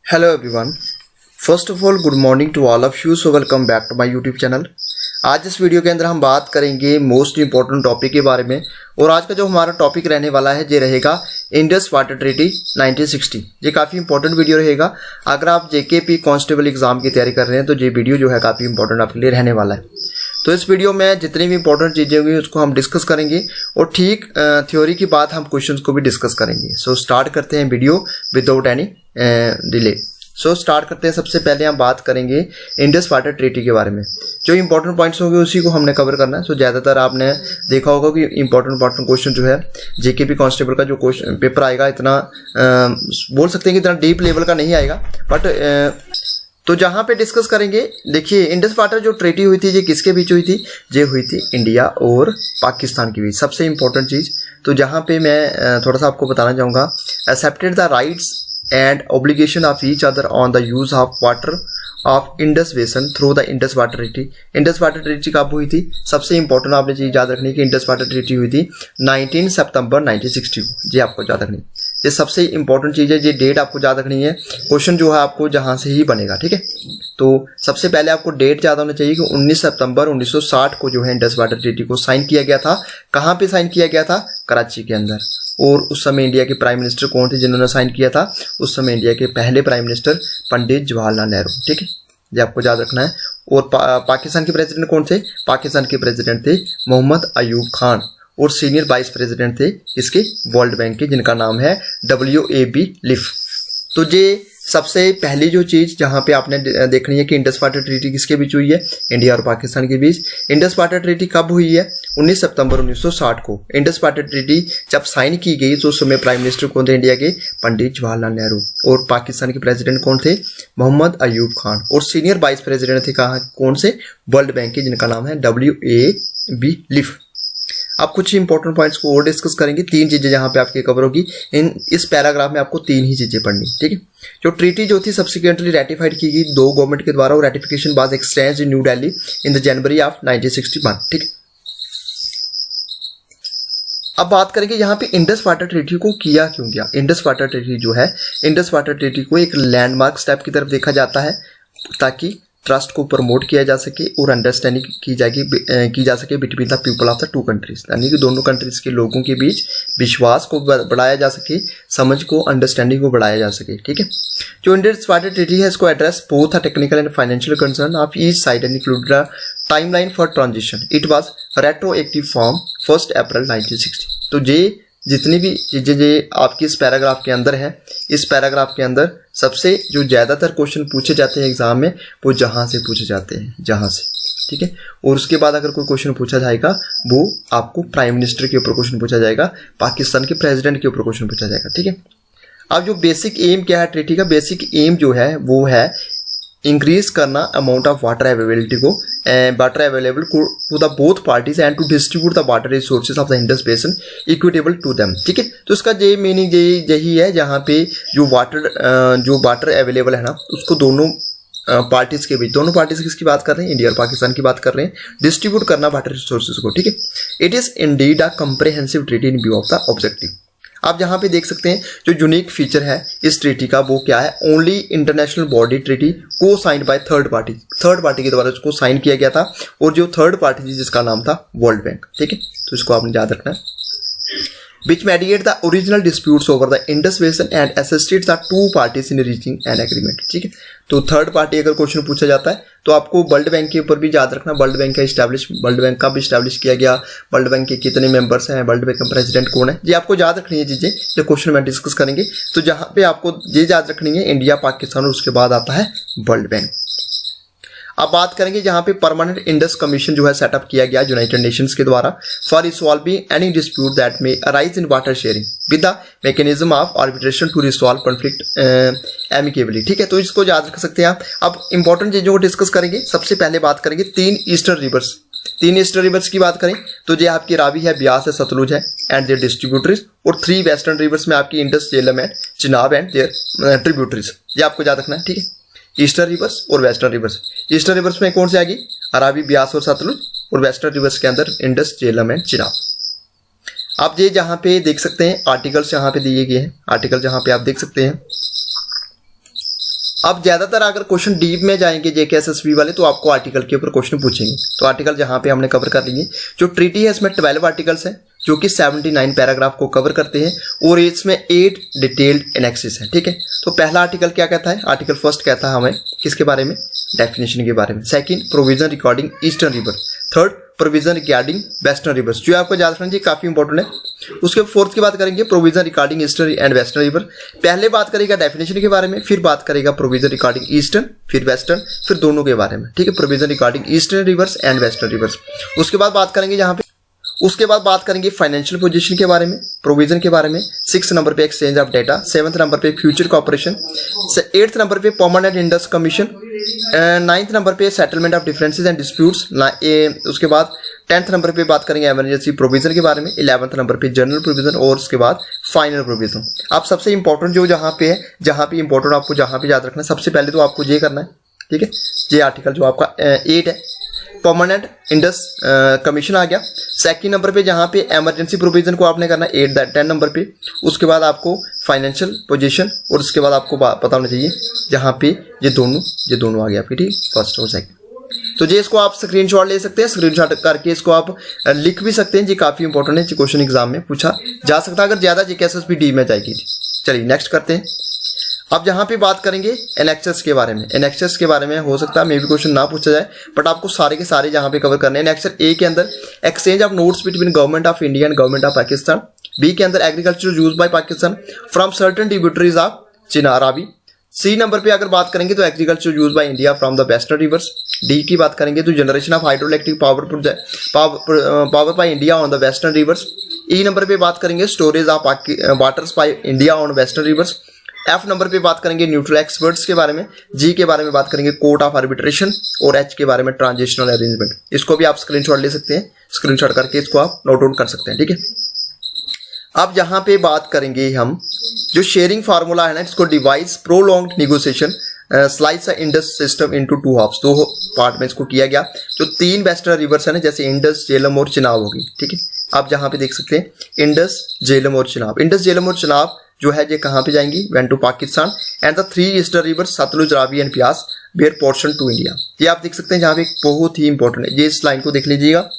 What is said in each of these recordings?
Hello everyone. First of all, good morning to all of you. So welcome back to my YouTube channel. आज इस video के अंदर हम बात करेंगे मोस्ट इम्पॉर्टेंट टॉपिक के बारे में और आज का जो हमारा टॉपिक रहने वाला है ये रहेगा इंडस वाटर ट्रीटी 1960। ये काफ़ी इंपॉर्टेंट वीडियो रहेगा। अगर आप जेकेपी कांस्टेबल एग्जाम की तैयारी कर रहे हैं तो ये वीडियो जो है काफ़ी इंपॉर्टेंट आपके लिए रहने वाला है। तो इस वीडियो में जितनी भी इंपॉर्टेंट चीज़ें होंगी उसको हम डिस्कस करेंगे और ठीक थ्योरी की बात हम क्वेश्चंस को भी डिस्कस करेंगे। सो स्टार्ट करते हैं video without any delay. So start करते हैं। सबसे पहले हम बात करेंगे इंडस वाटर ट्रीटी के बारे में। जो इंपॉर्टेंट पॉइंट्स होंगे उसी को हमने कवर करना है। सो ज़्यादातर आपने देखा होगा कि इंपॉर्टेंट क्वेश्चन जो है जेकेपी कांस्टेबल का जो क्वेश्चन पेपर आएगा इतना बोल सकते हैं कि इतना डीप लेवल का नहीं आएगा, बट तो जहाँ पे डिस्कस करेंगे, देखिए इंडस वाटर जो ट्रीटी हुई थी ये किसके बीच हुई थी? ये हुई थी इंडिया और पाकिस्तान के बीच। सबसे इंपॉर्टेंट चीज़ तो जहाँ पे मैं थोड़ा सा आपको बताना चाहूँगा, accepted the rights and obligation of each other on the use of water of Indus Basin through the Indus Water Treaty। Indus Water Treaty कब हुई थी? सबसे इंपॉर्टेंट आपने चीज़ याद रखनी है कि इंडस वाटर ट्रीटी हुई थी 19 सितंबर 1960 को। जी आपको याद रखनी है, ये सबसे इंपॉर्टेंट चीज़ है। ये डेट आपको याद रखनी है। क्वेश्चन जो है आपको जहाँ से ही बनेगा, ठीक है। तो सबसे पहले आपको डेट याद होना चाहिए कि 19 सितंबर 1960 को जो है इंडस वाटर ट्रीटी को साइन किया गया था। कहाँ पे साइन किया गया था? कराची के अंदर। और उस समय इंडिया के प्राइम मिनिस्टर कौन थे जिन्होंने साइन किया था? उस समय इंडिया के पहले प्राइम मिनिस्टर पंडित जवाहरलाल नेहरू, ठीक है। ये आपको याद रखना है। और पाकिस्तान के प्रेसिडेंट कौन थे? पाकिस्तान के प्रेसिडेंट थे मोहम्मद अयूब खान और सीनियर वाइस प्रेसिडेंट थे इसके वर्ल्ड बैंक के, जिनका नाम है WAB लिफ। तो ये सबसे पहली जो चीज़ जहाँ पे आपने देखनी है कि इंडस वाटर ट्रीटी किसके बीच हुई है? इंडिया और पाकिस्तान के बीच। इंडस वाटर ट्रीटी कब हुई है? 19 सितंबर 1960 को। इंडस वाटर ट्रीटी जब साइन की गई तो उस समय प्राइम मिनिस्टर कौन थे इंडिया के? पंडित जवाहरलाल नेहरू। और पाकिस्तान के प्रेसिडेंट कौन थे? मोहम्मद अयूब खान। और सीनियर वाइस प्रेसिडेंट थे कहाँ कौन से? वर्ल्ड बैंक के, जिनका नाम है WAB लिफ। आप कुछ इंपॉर्टेंट पॉइंट्स को और डिस्कस करेंगे। तीन चीज़ें जहाँ पे आपकी कवर होगी। इस पैराग्राफ में आपको तीन ही चीज़ें पढ़नी, ठीक है। जो ट्रीटी जो थी सब्सिक्वेंटली रेटिफाइड की गई दो गवर्नमेंट के द्वारा और ratification was exchanged in new Delhi in the January of 1961, ठीक है। अब बात करेंगे यहाँ पे इंडस वाटर ट्रीटी को किया क्यों गया। इंडस वाटर ट्रीटी जो है, इंडस वाटर ट्रीटी को एक लैंडमार्क स्टेप की तरफ देखा जाता है ताकि ट्रस्ट को प्रमोट किया जा सके और अंडरस्टैंडिंग की जा सके between the people of the two countries, यानी कि दोनों कंट्रीज के लोगों के बीच विश्वास को बढ़ाया जा सके, समझ को, अंडरस्टैंडिंग को बढ़ाया जा सके, ठीक है। जो इंडस वाटर ट्रीटी है इसको address both the technical and financial concern of each side and include the timeline for transition. It was retroactive from 1 April 1960। तो ये जितनी भी चीज़ें जो आपकी इस पैराग्राफ के अंदर है, इस पैराग्राफ के अंदर सबसे जो ज़्यादातर क्वेश्चन पूछे जाते हैं एग्जाम में वो जहाँ से पूछे जाते हैं, जहाँ से, ठीक है। और उसके बाद अगर कोई क्वेश्चन पूछा जाएगा वो आपको प्राइम मिनिस्टर के ऊपर क्वेश्चन पूछा जाएगा, पाकिस्तान के प्रेसिडेंट के ऊपर क्वेश्चन पूछा जाएगा, ठीक है। अब जो बेसिक एम क्या है ट्रीटी का? बेसिक एम जो है वो है इंक्रीज करना अमाउंट ऑफ वाटर अवेलेबिलिटी को, water available to the both parties and to distribute the water resources of the Indus basin equitable to them, ठीक है। तो इसका ये मीनिंग यही है जहाँ पे जो वाटर अवेलेबल है ना उसको दोनों पार्टीज के बीच, दोनों पार्टीज किसकी बात कर रहे हैं? इंडिया और पाकिस्तान की बात कर रहे हैं। डिस्ट्रीब्यूट करना वाटर रिसोर्सेज को, ठीक है। It is indeed a comprehensive treaty in view of the objective. आप जहाँ पे देख सकते हैं जो यूनिक फीचर है इस ट्रीटी का वो क्या है? ओनली इंटरनेशनल बॉडी ट्रीटी को साइंड बाय थर्ड पार्टी के द्वारा उसको साइन किया गया था और जो थर्ड पार्टी थी जिसका नाम था वर्ल्ड बैंक, ठीक है। तो इसको आपने याद रखना है। which mediate the original disputes over the Indus Basin and assisted the two parties in reaching an agreement, ठीक है। तो थर्ड पार्टी अगर क्वेश्चन पूछा जाता है तो आपको वर्ल्ड बैंक के ऊपर भी याद रखना। वर्ल्ड बैंक का भी इस्टेब्लिश किया गया, वर्ल्ड बैंक के कितने मेंबर्स हैं, वर्ल्ड बैंक का प्रेसिडेंट कौन है, ये आपको याद रखनी है चीज़ें जो क्वेश्चन में डिस्कस करेंगे। तो जहाँ पे आपको ये याद रखनी है इंडिया, पाकिस्तान और उसके बाद आता है वर्ल्ड बैंक। अब बात करेंगे जहाँ पे परमानेंट इंडस कमीशन जो है सेटअप किया गया यूनाइटेड नेशंस के द्वारा for resolving any dispute that may arise in water sharing with the mechanism of arbitration to resolve conflict amicably, ठीक है। तो इसको याद रख सकते हैं आप। अब इंपॉर्टेंट चीज़ों को डिस्कस करेंगे। सबसे पहले बात करेंगे तीन ईस्टर्न रिवर्स की बात करें तो ये आपकी रावी है, ब्यास है, सतलुज है एंड देयर ट्रिब्यूटरीज। और 3 वेस्टर्न रिवर्स में आपकी Indus, Jhelum and Chenab and their tributaries. ये आपको याद रखना है, ठीक है। ईस्टर्न रिवर्स और वेस्टर्न रिवर्स। ईस्टर्न रिवर्स में कौन से आएगी? अरावी, ब्यास और सतलुज। और वेस्टर्न रिवर्स के अंदर इंडस, झेलम एंड चिनाब। आप ये जहाँ पे देख सकते हैं आर्टिकल्स यहाँ पे दिए गए हैं, आर्टिकल जहाँ पे आप देख सकते हैं अब ज्यादातर अगर क्वेश्चन डीप में जाएंगे जेकेएसएसबी वाले तो आपको आर्टिकल के ऊपर क्वेश्चन पूछेंगे। तो आर्टिकल जहां पे हमने कवर कर लिए, जो ट्रीटी है इसमें 12 आर्टिकल्स हैं जो कि 79 पैराग्राफ को कवर करते हैं और इसमें 8 डिटेल्ड एनेक्सिस है। ठीक है, तो पहला आर्टिकल क्या कहता है? आर्टिकल फर्स्ट कहता है हमें किसके बारे में? डेफिनेशन के बारे में। Second, provision regarding eastern river. Third, provision regarding western rivers, जो आपको याद रखना चाहिए, काफी इंपॉर्टेंट है। उसके फोर्थ की बात करेंगे, provision regarding eastern and western river. पहले बात करेगा डेफिनेशन के बारे में, फिर बात करेगा प्रोविजन रिगार्डिंग ईस्टर्न, फिर वेस्टर्न, फिर दोनों के बारे में। ठीक है, provision regarding eastern reverse and western rivers. उसके बाद बात करेंगे यहाँ पे, उसके बाद बात करेंगे फाइनेंशियल पोजीशन के बारे में, प्रोविजन के बारे में। 6 नंबर पे exchange of data, 7th number पे फ्यूचर कॉर्पोरेशन, 8th नंबर पे permanent Indus commission, 9th number पे settlement of differences and disputes. उसके बाद 10th नंबर पे बात करेंगे इमरजेंसी प्रोविजन के बारे में, 11th नंबर पे जनरल प्रोविजन और उसके बाद फाइनल प्रोविजन। आप सबसे इंपॉर्टेंट जो जहाँ पे है, जहाँ पे इंपॉर्टेंट आपको जहाँ पे याद रखना है, सबसे पहले तो आपको ये करना है। ठीक है, ये आर्टिकल जो आपका 8 है, परमानेंट इंडस कमीशन आ गया। सेकंड नंबर पे जहाँ पे इमरजेंसी प्रोविजन को आपने करना है 10 नंबर पे। उसके बाद आपको फाइनेंशियल पोजीशन और उसके बाद आपको पता होना चाहिए जहाँ पे ये दोनों आ गया आपके, ठीक, फर्स्ट और सेकंड। तो जी इसको आप स्क्रीनशॉट ले सकते हैं, स्क्रीनशॉट करके इसको आप लिख भी सकते हैं जी, काफी इंपॉर्टेंट है, क्वेश्चन एग्जाम में पूछा जा सकता है अगर ज्यादा जीकेएसएसबी डी में जाएगी। चलिए नेक्स्ट करते हैं। अब यहाँ पे बात करेंगे एनेक्सेस के बारे में। एनेक्सेस के बारे में हो सकता है मे भी क्वेश्चन ना पूछा जाए, बट आपको सारे के सारे यहाँ पे कवर करने हैं। एनेक्सर ए के अंदर exchange of notes between government of India and government of Pakistan. B के अंदर agriculture use by Pakistan from certain tributaries of चिनारावी। सी नंबर पे अगर बात करेंगे तो agriculture use by India from the western rivers. D की बात करेंगे तो generation of hydroelectric power by India on the western rivers. E number पे बात करेंगे storage of waters by India on western reverse. F number पे बात करेंगे न्यूट्रल एक्सपर्ट्स के बारे में। जी के बारे में बात करेंगे कोर्ट ऑफ आर्बिट्रेशन और एच के बारे में ट्रांजिशनल अरेंजमेंट। इसको भी आप स्क्रीनशॉट ले सकते हैं, स्क्रीनशॉट करके इसको आप नोट डाउन कर सकते हैं। ठीक है, अब यहाँ पे बात करेंगे हम जो शेयरिंग फार्मूला है ना, इसको devise prolonged negotiation slice Indus system into 2 halves, 2 part में इसको किया गया। जो 3 वेस्टर्न रिवर्स है ना, जैसे इंडस, झेलम और चिनाब होगी। ठीक है, आप जहाँ पे देख सकते हैं इंडस, झेलम और चिनाब। इंडस, झेलम और चिनाब जो है ये कहाँ पे जाएंगी? Went to Pakistan. And the 3 eastern rivers Sutlej, Ravi and Beas bear portion to India. ये आप देख सकते हैं जहाँ पे बहुत ही इंपॉर्टेंट है, ये इस लाइन को देख लीजिएगा।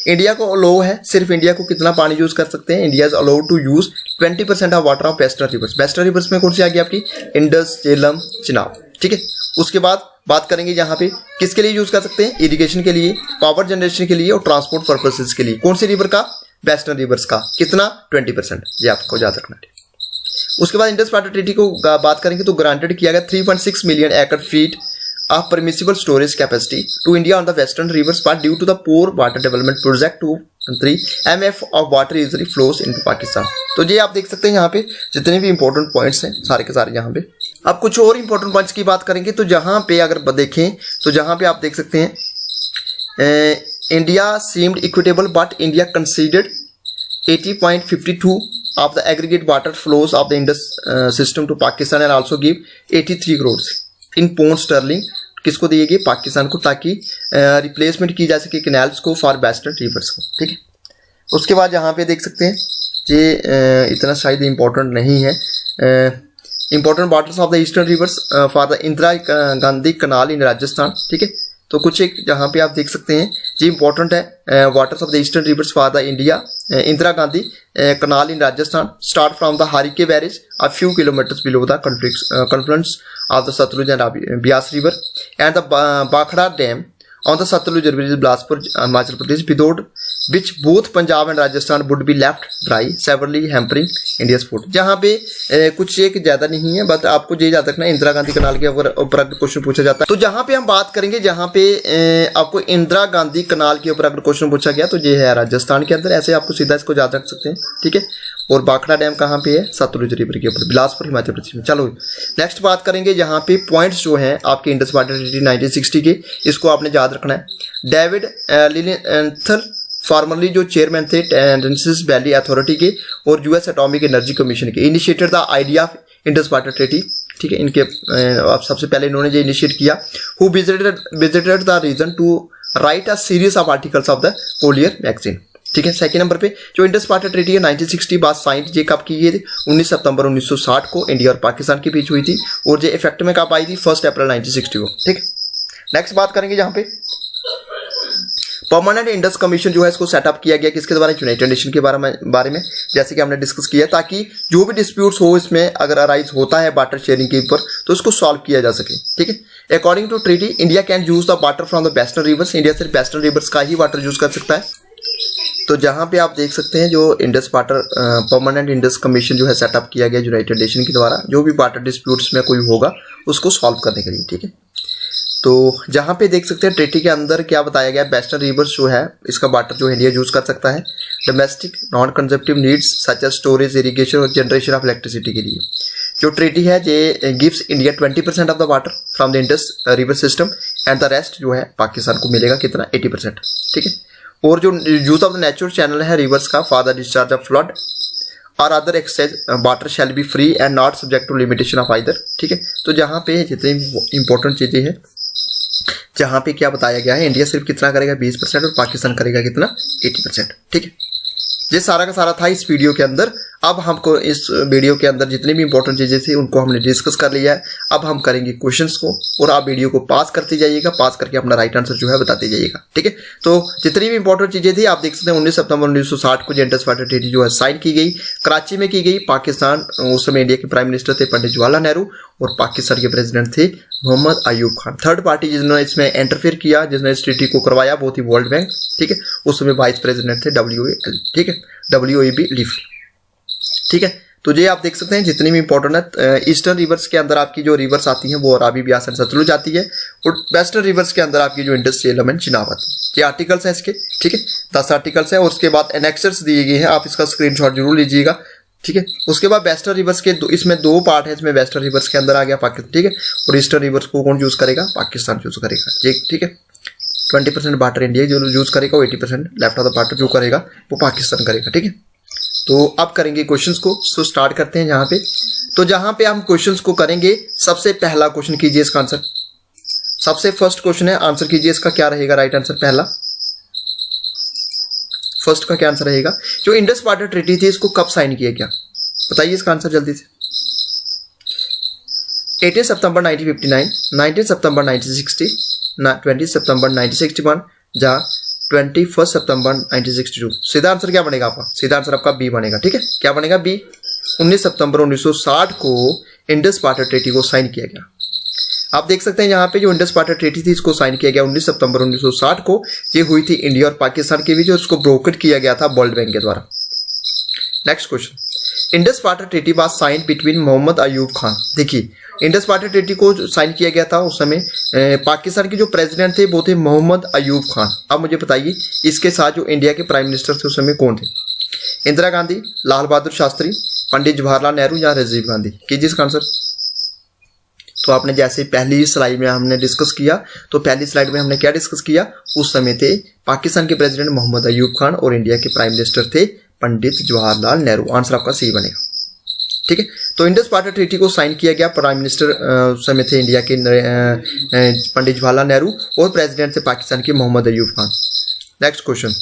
इंडिया को अलाउ है, सिर्फ इंडिया को कितना पानी यूज कर सकते हैं? India is allowed to use 20% of water of western rivers. Western rivers में कौन सी आ गई आपकी? इंडस, झेलम, चिनाब। ठीक है, उसके बाद बात करेंगे यहाँ पे किसके लिए यूज कर सकते हैं? इरिगेशन के लिए, पावर जनरेशन के लिए और ट्रांसपोर्ट पर्पसेस के लिए। कौन सी रिवर का? वेस्टर्न रिवर्स का। कितना? 20%। ये आपको याद रखना है। उसके बाद इंडस वाटर ट्रीटी को बात करेंगे तो ग्रांटेड किया गया 3.6 million acre feet of permissible storage capacity to India on the western rivers but due to the poor water development project 2-3 MF of water easily flows into Pakistan. तो ये आप देख सकते हैं यहाँ पे जितने भी इंपॉर्टेंट पॉइंट्स हैं सारे के सारे यहाँ पे। अब कुछ और इंपॉर्टेंट पॉइंट्स की बात करेंगे तो जहाँ पे अगर देखें तो जहाँ पे आप देख सकते हैं India seemed equitable but India considered 80.52 of the aggregate water flows of the Indus system to Pakistan and also give 83 crores in pound sterling किसको दिएगी? पाकिस्तान को, ताकि रिप्लेसमेंट की जा सके कैनाल्स को फॉर वेस्टर्न रिवर्स को। ठीक है, उसके बाद यहाँ पे देख सकते हैं ये इतना शायद इम्पोर्टेंट नहीं है। Important waters of the eastern rivers for the Indira Gandhi canal in Rajasthan. ठीक है, तो कुछ एक जहाँ पे आप देख सकते हैं ये इंपॉर्टेंट है। Waters of the eastern rivers for the India Indira Gandhi canal in Rajasthan start from the Harike barrage a few kilometers below the confluence of the Satluj and Bias river and the Bakhda Dam on the Satluj river is Bilaspur, Himachal Pradesh, without which both Punjab and Rajasthan would be left dry, severely hampering India's food। जहाँ पे कुछ एक ज्यादा नहीं है, but आपको ये याद रखना है इंदिरा गांधी कनाल के ऊपर अगर क्वेश्चन पूछा जाता है तो जहाँ पे हम बात करेंगे, जहाँ पे आपको इंदिरा गांधी कनाल के ऊपर अगर क्वेश्चन पूछा गया तो ये है राजस्थान के अंदर। ऐसे आपको सीधा इसको याद रख सकते हैं। ठीक है, और बाखड़ा डैम कहाँ पे है? सतलुज रिवर के ऊपर, बिलासपुर, हिमाचल प्रदेश में। चलो नेक्स्ट बात करेंगे यहाँ पे पॉइंट्स जो हैं आपके इंडस वाटर ट्रीटी 1960 के, इसको आपने याद रखना है। डेविड लिलियंथल फॉर्मरली जो चेयरमैन थे टेनेसी वैली अथॉरिटी के और यूएस एटॉमिक एनर्जी कमीशन के, initiated the idea of Indus water treaty. ठीक है, इनके सबसे पहले इन्होंने जो इनिशिएट किया। Who visited the region to write a series of articles of the Collier magazine. ठीक है। सेकंड नंबर पे जो इंडस वाटर ट्रीटी है 1960 बाद साइन जे कब की गई थी, 19 सितंबर 1960 को इंडिया और पाकिस्तान के बीच हुई थी और जो इफेक्ट में कब आई थी, 1 अप्रैल 1960 को। ठीक है। नेक्स्ट बात करेंगे जहाँ पे परमानेंट इंडस कमीशन जो है इसको सेटअप किया गया किसके द्वारा, यूनाइटेड नेशन के बारे में जैसे कि हमने डिस्कस किया, ताकि जो भी डिस्प्यूट्स हो इसमें अगर अराइज होता है वाटर शेयरिंग के ऊपर तो उसको सॉल्व किया जा सके। ठीक है। According to treaty India can use the water from the western rivers, India सिर्फ वेस्टर्न रिवर्स का ही वाटर यूज कर सकता है। तो जहां पे आप देख सकते हैं जो Indus water permanent Indus commission जो है सेटअप किया गया यूनाइटेड नेशन के द्वारा, जो भी वाटर डिस्प्यूट्स में कोई होगा उसको सॉल्व करने के लिए। ठीक है। तो जहां पे देख सकते हैं ट्रीटी के अंदर क्या बताया गया, वेस्टर्न रिवर्स जो है इसका वाटर जो इंडिया यूज कर सकता है domestic non consumptive needs such as storage, irrigation और जनरेशन ऑफ इलेक्ट्रिसिटी के लिए। जो ट्रीटी है ये gives India 20% of the water from the Indus river system and the rest जो है पाकिस्तान को मिलेगा कितना, 80%। ठीक है। और जो use of the natural channel है रिवर्स का for the discharge of flood और other exchange water shall be free and not subject to limitation of either. ठीक है। तो जहाँ पे जितनी इंपॉर्टेंट चीजें हैं, जहां पे क्या बताया गया है, इंडिया सिर्फ कितना करेगा 20% और पाकिस्तान करेगा कितना 80%। ठीक है। ये सारा का सारा था इस वीडियो के अंदर। अब हमको इस वीडियो के अंदर जितनी भी इंपॉर्टेंट चीजें थी उनको हमने डिस्कस कर लिया है। अब हम करेंगे क्वेश्चंस को और आप वीडियो को पास करते जाइएगा, पास करके अपना राइट आंसर जो है बताते जाइएगा। ठीक है। तो जितनी भी इंपॉर्टेंट चीजें थी आप देख सकते हैं 19 सितंबर 1960 को इंडस वाटर ट्रीटी जो है साइन की गई, कराची में की गई। पाकिस्तान उस समय इंडिया के प्राइम मिनिस्टर थे पंडित जवाहरलाल नेहरू और पाकिस्तान के प्रेसिडेंट थे मोहम्मद अयूब खान। थर्ड पार्टी जिन्होंने इसमें इंटरफेयर किया, जिसने इस ट्रीटी को करवाया, वो थी वर्ल्ड बैंक। ठीक है। उस समय वाइस प्रेसिडेंट थे WAL, ठीक है, WAB लीफ। ठीक है। तो ये आप देख सकते हैं जितनी भी इंपॉर्टेंट है, ईस्टर्न रिवर्स के अंदर आपकी जो रिवर्स आती हैं वो रावी, ब्यास एंड सतलुज आती है और वेस्टर्न रिवर्स के अंदर आपकी जो इंडस, झेलम एंड चिनाब आती है। ये आर्टिकल्स हैं इसके। ठीक है। 10 आर्टिकल्स हैं और उसके बाद एनेक्सर्स दिए गए हैं, आप इसका स्क्रीनशॉट जरूर लीजिएगा। ठीक है। उसके बाद वेस्टर्न रिवर्स के इसमें 2 पार्ट है, इसमें वेस्टर्न रिवर्स के अंदर आ गया पाकिस्तान। ठीक है। और ईस्टर्न रिवर्स को कौन यूज करेगा, पाकिस्तान यूज करेगा। ठीक है। 20% वाटर इंडिया जो यूज करेगा, 80% लेफ्ट ऑफ द वाटर जो करेगा वो पाकिस्तान करेगा। ठीक है। तो अब करेंगे क्वेश्चंस को, सो स्टार्ट करते हैं जहां पे। तो जहां पे हम क्वेश्चंस को करेंगे, सबसे पहला क्वेश्चन कीजिए इसका आंसर। सबसे फर्स्ट क्वेश्चन है, आंसर कीजिए इसका क्या रहेगा राइट आंसर। पहला फर्स्ट का क्या आंसर रहेगा, जो इंडस वाटर ट्रीटी थी इसको कब साइन किया गया, बताइए इसका आंसर जल्दी से। 18 सितंबर 1959, 19 सितंबर 1960, 20 सितंबर 1961 या 21 सितंबर 1962। सीधा आंसर क्या बनेगा आपका, सीधा आंसर आपका बी बनेगा। ठीक है। क्या बनेगा, बी। 19 सितंबर 1960 को इंडस वाटर ट्रीटी को साइन किया गया। आप देख सकते हैं यहाँ पे जो इंडस वाटर ट्रीटी थी इसको साइन किया गया 19 सितंबर 1960 को। ये हुई थी इंडिया और पाकिस्तान के बीच और इसको ब्रोकर किया गया था वर्ल्ड बैंक के द्वारा। Next question, Indus water treaty was sign between Mohammad Ayub Khan. देखिए इंडस वाटर ट्रीटी को साइन किया गया था उस समय पाकिस्तान के जो प्रेसिडेंट थे वो थे मोहम्मद अयूब खान। अब मुझे बताइए इसके साथ जो इंडिया के प्राइम मिनिस्टर थे उस समय कौन थे, इंदिरा गांधी, लाल बहादुर शास्त्री, पंडित जवाहरलाल नेहरू या राजीव गांधी। कीजिए इसका आंसर। तो आपने जैसे पहली स्लाइड में हमने डिस्कस किया, तो पहली स्लाइड में हमने क्या डिस्कस किया, उस समय थे पाकिस्तान के प्रेसिडेंट मोहम्मद अयूब खान और इंडिया के प्राइम मिनिस्टर थे पंडित जवाहरलाल नेहरू। आंसर आपका सी बनेगा। ठीक है। तो इंडस वाटर ट्रीटी को साइन किया गया, प्राइम मिनिस्टर उस समय थे इंडिया के पंडित जवाहरलाल नेहरू और प्रेसिडेंट थे पाकिस्तान के Mohammad Ayub Khan. Next question,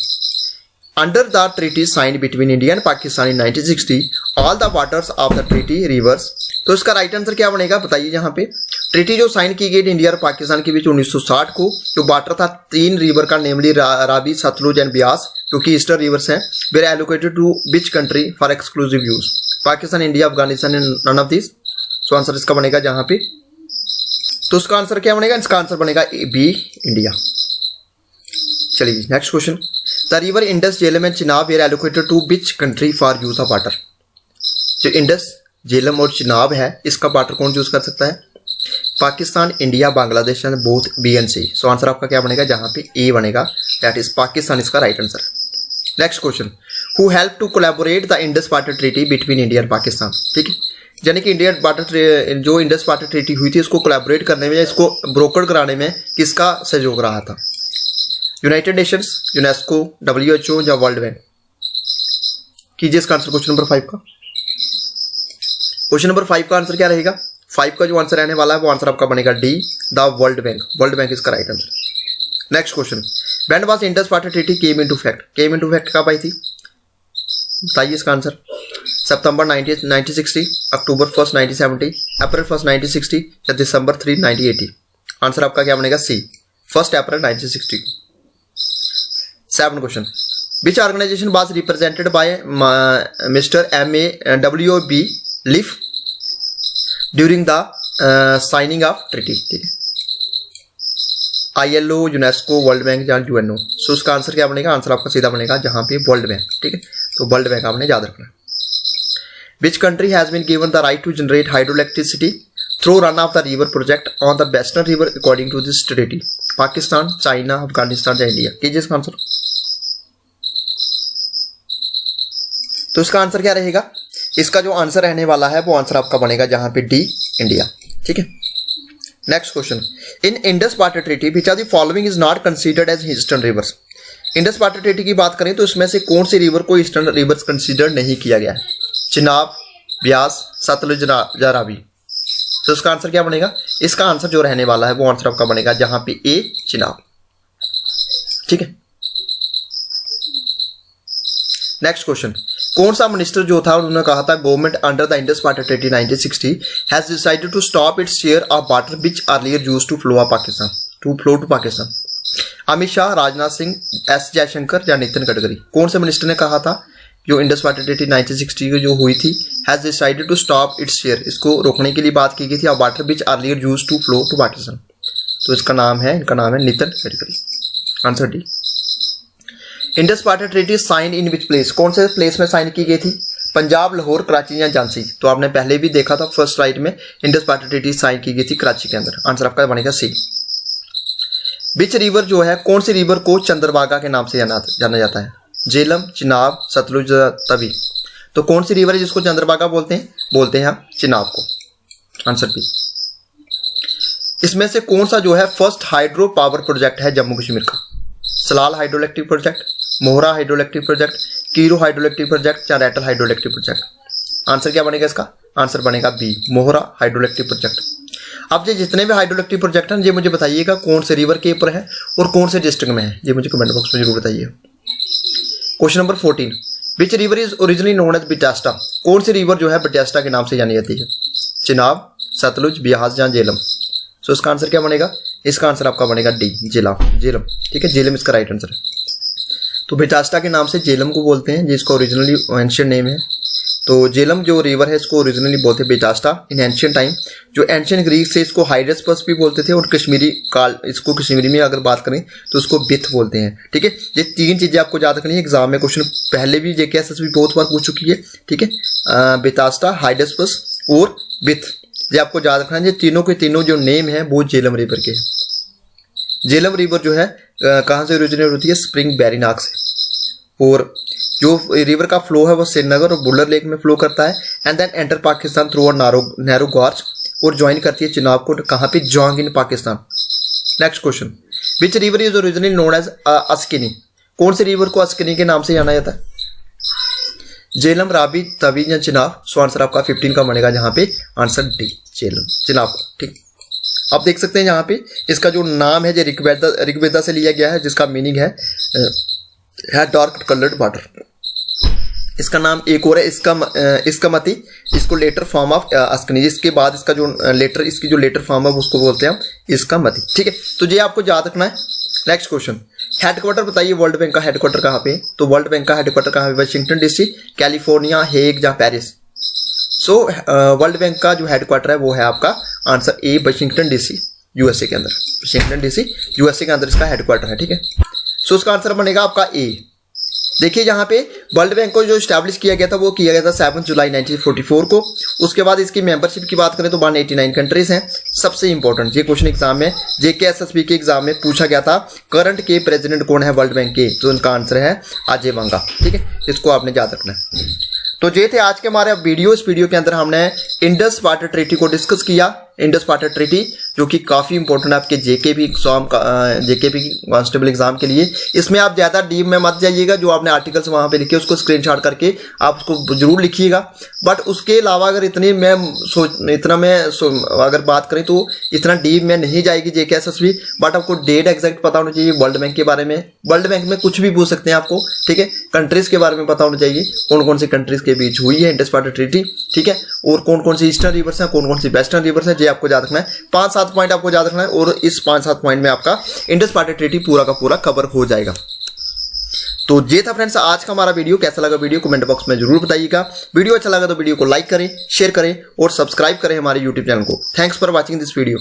under the treaty sign between India and Pakistan in 1960 all the waters of the treaty rivers. तो इसका राइट आंसर क्या बनेगा बताइए। यहाँ पे ट्रीटी जो साइन की गई इंडिया और पाकिस्तान के बीच 1960 को, जो वाटर था 3 रिवर का, नेमली रावी, सतलुज एंड ब्यास, जो कि ईस्टर्न रिवर्स हैं, were allocated to which country for exclusive use, Pakistan, India, Afghanistan and none of this. So answer इसका बनेगा जहां पे, तो इसका आंसर क्या बनेगा, इसका आंसर बनेगा बी, इंडिया। चलिए next question, the river Indus, Jhelum and Chenab were allocated to which country for use of water. जो इंडस, झेलम और चिनाब है इसका वाटर कौन यूज कर सकता है, Pakistan, India, Bangladesh and both B and C. So answer आपका क्या बनेगा, जहां पे ए बनेगा, दैट इज पाकिस्तान इसका right answer. Next question, who help to collaborate the Indus water treaty between India and Pakistan. ठीक है। यानी कि इंडिया वाटर जो इंडस वाटर ट्रीटी हुई थी इसको कोलैबोरेट करने में, इसको ब्रोकर कराने में किसका सहयोग रहा था, यूनाइटेड नेशंस, यूनेस्को, WHO या वर्ल्ड बैंक। कीजिए इसका आंसर क्वेश्चन नंबर 5 का। क्वेश्चन नंबर 5 का आंसर क्या रहेगा, 5 का जो आंसर रहने वाला है वो आंसर आपका बनेगा D, the world bank. World bank इसका right answer. Next question, when was Indus water treaty came into effect? Came into effect कब आई थी? बताइए इसका आंसर। सितंबर 1960, अक्टूबर 1 1970, अप्रैल 1 1960 या दिसंबर 3 1980? आंसर आपका क्या बनेगा? C, 1 April 1960। 7 question, which organization was represented by mister MAWB Liff during the signing of treaty? ठीक है, ILO, यूनेस्को, वर्ल्ड बैंक या UNO? सो उसका आंसर क्या बनेगा? आंसर आपका सीधा बनेगा जहां पे वर्ल्ड बैंक। ठीक है, तो वर्ल्ड बैंक आपने याद रखना। Which country has been given the right to generate hydro electricity through run of the river project on the western river according to this treaty? Pakistan, China, Afghanistan या इंडिया? कीजिए इसका answer. तो इसका आंसर क्या रहेगा? इसका जो आंसर रहने वाला है वो आंसर आपका बनेगा जहां पे डी, इंडिया। ठीक है, next question, in Indus water treaty which are the following is not considered as eastern rivers? Indus water treaty की बात करें तो इसमें से कौन सी रिवर को ईस्टर्न रिवर्स कंसीडर नहीं किया गया है? चिनाब, ब्यास, सतलुज या रावी? तो इसका आंसर क्या बनेगा? इसका आंसर जो रहने वाला है वो आंसर आपका बनेगा जहां पे ए, चिनाब। ठीक है, नेक्स्ट क्वेश्चन, कौन सा मिनिस्टर जो था उन्होंने कहा था government under the Indus water treaty 1960 has decided to stop its share of water which earlier used to flow to Pakistan? Amit Shah, Rajnath Singh, S Jaishankar या नितिन गडकरी? कौन से मिनिस्टर ने कहा था जो इंडस वाटर ट्रीटी 1960 की जो हुई थी, has decided to stop its share, इसको रोकने के लिए बात की गई थी, of water which earlier used to flow to Pakistan? तो इनका नाम है Nitin Gadkari. Answer D. Indus water treaty sign in which place? कौन से प्लेस में साइन की गई थी? पंजाब, लाहौर, कराची या झांसी? तो आपने पहले भी देखा था फर्स्ट राइट में इंडस वाटर ट्रीटी साइन की गई थी कराची के अंदर। आंसर आपका बनेगा सी। विच रिवर जो है, कौन सी रिवर को चंद्रभागा के नाम से जाना जाता है? झेलम, चिनाब, सतलुज, तवी? तो कौन सी रिवर है जिसको चंद्रभागा बोलते हैं हम चिनाब को। Answer B. इसमें से कौन सा जो है फर्स्ट हाइड्रो पावर प्रोजेक्ट है जम्मू कश्मीर का? Salal hydro electric project, Mohra hydro electric project, Kiru hydro electric project या Ratle hydro electric project? Answer क्या बनेगा इसका? आंसर बनेगा B, Mohra hydro electric project. अब ये जितने भी हाइड्रो इलेक्ट्रिक प्रोजेक्ट हैं ये मुझे बताइएगा कौन से रिवर के ऊपर है और कौन से डिस्ट्रिक्ट में है, ये मुझे कमेंट बॉक्स में जरूर बताइए। Question number 14, which river is originally known as Vitasta? कौन सी रिवर जो है बेटास्टा के नाम से जानी जाती है? चिनाब, सतलुज, ब्यास या झेलम? सो इसका आंसर क्या बनेगा? इसका आंसर आपका बनेगा डी, झेलम। ठीक है, झेलम इसका राइट आंसर है। तो बेटास्टा के नाम से झेलम को बोलते हैं, जिसका ओरिजिनली एंशियंट नेम है। तो झेलम जो रिवर है इसको ओरिजिनली बोलते हैं बेटास्टा इन एंशियंट टाइम। जो एंशियंट ग्रीक से इसको हाइड्रोस्पस भी बोलते थे और इसको कश्मीरी में अगर बात करें तो उसको बिथ बोलते हैं। ठीक है, ये 3 चीजें आपको याद रखनी है। एग्जाम में क्वेश्चन पहले भी JKSS बहुत बार पूछ चुकी है। ठीक है, बेटास्टा, हाइड्रोस्पस और बिथ, ये आपको याद रखना है। ये तीनों के तीनों जो नेम है वो झेलम रिवर के हैं। झेलम रिवर जो है कहाँ से ओरिजिनेट होती है? स्प्रिंग वैली नाग से। और जो रिवर का फ्लो है वो श्रीनगर और बुलर लेक में फ्लो करता है and then enter Pakistan through narrow gorge और ज्वाइन करती है चिनाब को कहाँ पे? जोंग in Pakistan. Next question, which river is originally known as Asikni? कौन से रिवर को अस्किनी के नाम से जाना जाता है? झेलम, रावी, तवी या चिनाब? सो आंसर आपका 15 का बनेगा जहाँ पे आंसर डी, झेलम, चिनाब। ठीक, आप देख सकते हैं यहाँ पे इसका जो नाम है ऋग्वेदा से लिया गया है, जिसका मीनिंग है डार्क कलर्ड वाटर। इसका नाम एक और है इसका मती, इसको लेटर फॉर्म ऑफ अस्कनी। इसके बाद इसका जो इसकी जो लेटर फॉर्म है उसको बोलते हैं हम इसका मती। ठीक है, तो ये आपको याद रखना है। नेक्स्ट क्वेश्चन, हेडक्वार्टर बताइए वर्ल्ड बैंक का हेडक्वार्टर कहाँ पे? तो वर्ल्ड बैंक का हेडक्वार्टर कहाँ पे? वाशिंगटन DC, कैलिफोर्निया, हेग या पेरिस? सो वर्ल्ड बैंक का जो हेडक्वार्टर है वो है आपका answer A, Washington DC, USA के अंदर। वाशिंगटन DC USA के अंदर इसका हेडक्वार्टर है। ठीक है, सो उसका आंसर बनेगा आपका ए। देखिए यहाँ पे वर्ल्ड बैंक को जो स्टैब्लिश किया गया था वो किया गया था 7 जुलाई 1944 को। उसके बाद इसकी मेंबरशिप की बात करें तो 189 कंट्रीज हैं। सबसे इंपॉर्टेंट ये क्वेश्चन एग्जाम में JKSSB के एग्जाम में पूछा गया था, करंट के प्रेसिडेंट कौन है वर्ल्ड बैंक के? तो उनका आंसर है अजय बंगा। ठीक है, इसको आपने याद रखना है। तो ये थे आज के हमारे वीडियो। इस वीडियो के अंदर हमने इंडस वाटर ट्रीटी को डिस्कस किया। इंडस वाटर ट्रीटी जो कि काफ़ी इंपॉर्टेंट है आपके जेकेपी एग्जाम का, जेकेपी कांस्टेबल एग्जाम के लिए। इसमें आप ज़्यादा डीप में मत जाइएगा, जो आपने आर्टिकल्स वहाँ पे लिखे उसको स्क्रीनशॉट करके आप उसको जरूर लिखिएगा। बट उसके अलावा अगर अगर बात करें तो इतना डीप में नहीं जाएगी जेके एसएसबी। बट आपको डेट एग्जैक्ट पता होना चाहिए वर्ल्ड बैंक के बारे में। वर्ल्ड बैंक में कुछ भी पूछ सकते हैं आपको, ठीक है। कंट्रीज के बारे में पता होना चाहिए, कौन कौन सी कंट्रीज के बीच हुई है इंडस वाटर ट्रीटी, ठीक है। और कौन कौन सी ईस्टर्न रिवर्स है, कौन कौन सी वेस्टर्न रिवर्स है, ये आपको याद रखना है। 5-7 पॉइंट आपको याद रखना है और इस 5-7 पॉइंट में आपका इंडस वाटर ट्रीटी पूरा का पूरा कवर हो जाएगा। तो ये था फ्रेंड्स आज का हमारा वीडियो। कैसा लगा वीडियो कमेंट बॉक्स में जरूर बताइएगा। वीडियो अच्छा लगा तो वीडियो को लाइक करें, शेयर करें और सब्सक्राइब करें हमारे यूट्यूब चैनल को। Thanks for watching this video.